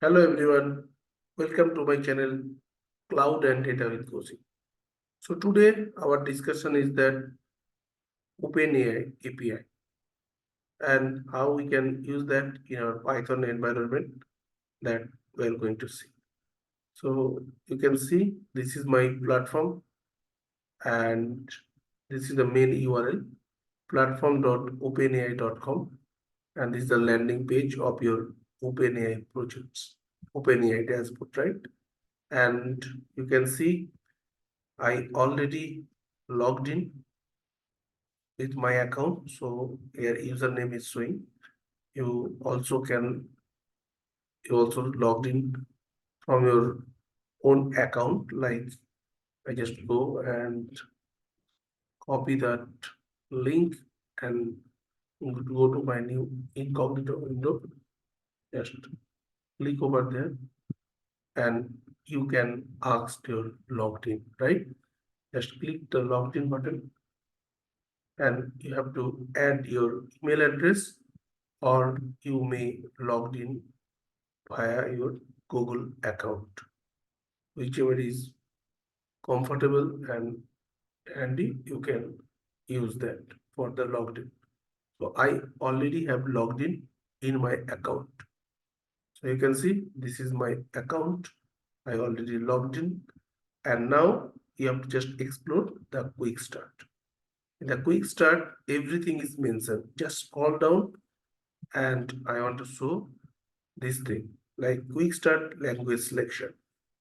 Hello everyone, welcome to my channel Cloud and Data with Coaching. So today our discussion is that openAI API and how we can use that in our Python environment that we are going to see. So you can see this is my platform and this is the main URL platform.openai.com, and this is the landing page of your OpenAI projects, OpenAI dashboard, right? And you can see I already logged in with my account, so here username is showing. You also can you also logged in from your own account. Like I just go and copy that link and go to my new incognito window. Just click over there and you can ask your logged in, right? Just click the logged in button and you have to add your email address, or you may log in via your Google account, whichever is comfortable and handy. You can use that for the logged in. So I already have logged in my account. So you can see this is my account. I already logged in, and now you have to just explore the quick start. In the quick start, everything is mentioned. Just scroll down and I want to show this thing like quick start language selection.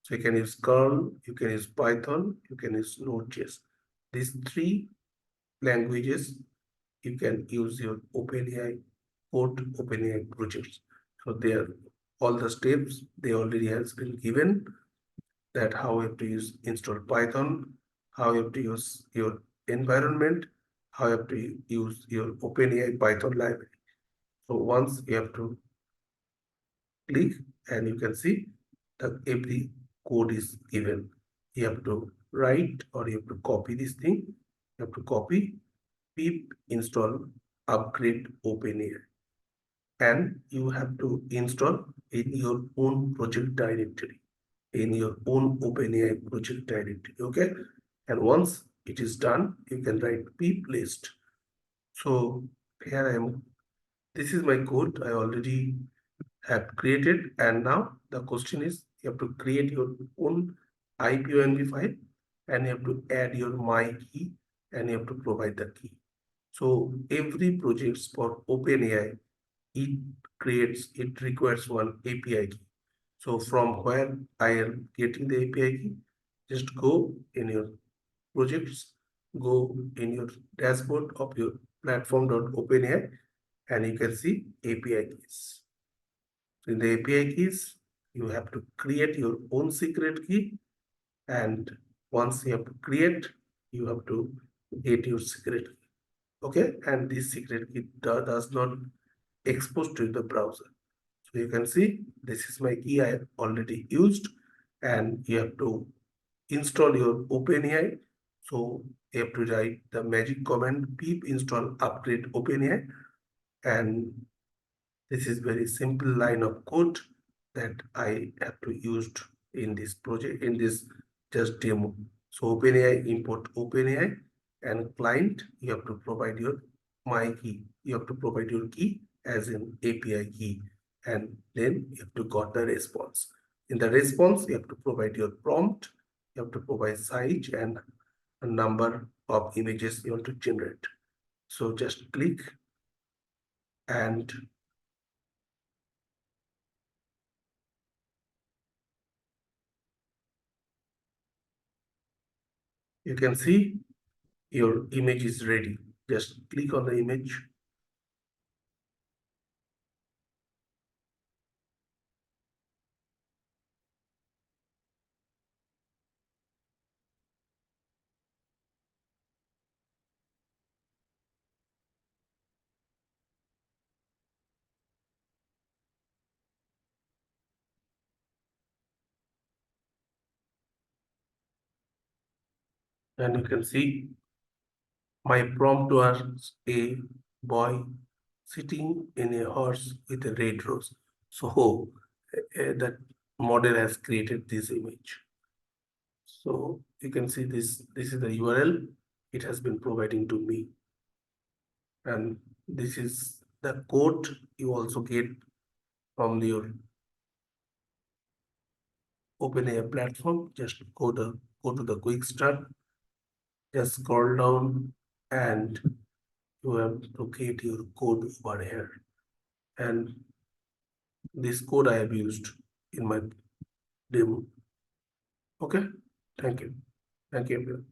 So you can use Curl, you can use Python, you can use Node.js. These three languages you can use your OpenAI code, OpenAI projects. So they are all the steps they already has been given, that how you have to install Python, how you have to use your environment, how you have to use your OpenAI Python library. So once you have to click and you can see that every code is given. You have to write or you have to copy this thing. You have to copy pip install upgrade OpenAI, and you have to install in your own project directory, in your own OpenAI project directory. Okay, and once it is done, you can write pip list. So here I am. This is my code I already have created, and now the question is you have to create your own IPONV file and you have to add your my key and you have to provide the key. So every project for OpenAI, it requires one API key. So from where I am getting the API key, just go in your projects, go in your dashboard of your platform.openai, and you can see API keys. So in the API keys, you have to create your own secret key, and once you have to create, you have to get your secret key. Okay, and this secret key does not expose to the browser. So you can see this is my key I have already used, and you have to install your OpenAI. So you have to write the magic command pip install upgrade OpenAI, and this is very simple line of code that I have to use in this project, in this just demo. So OpenAI, import OpenAI, and client, you have to provide your my key. You have to provide your key as an API key, and then you have to got the response. In the response, you have to provide your prompt, you have to provide size and a number of images you want to generate. So just click and you can see your image is ready. Just click on the image and you can see my prompt was a boy sitting in a horse with a red rose. So that model has created this image. So you can see this is the URL it has been providing to me, and this is the code you also get from your OpenAI platform. Just go to the quick start, just scroll down, and you have to get your code over here. And this code I have used in my demo. Okay, thank you. Thank you, everyone.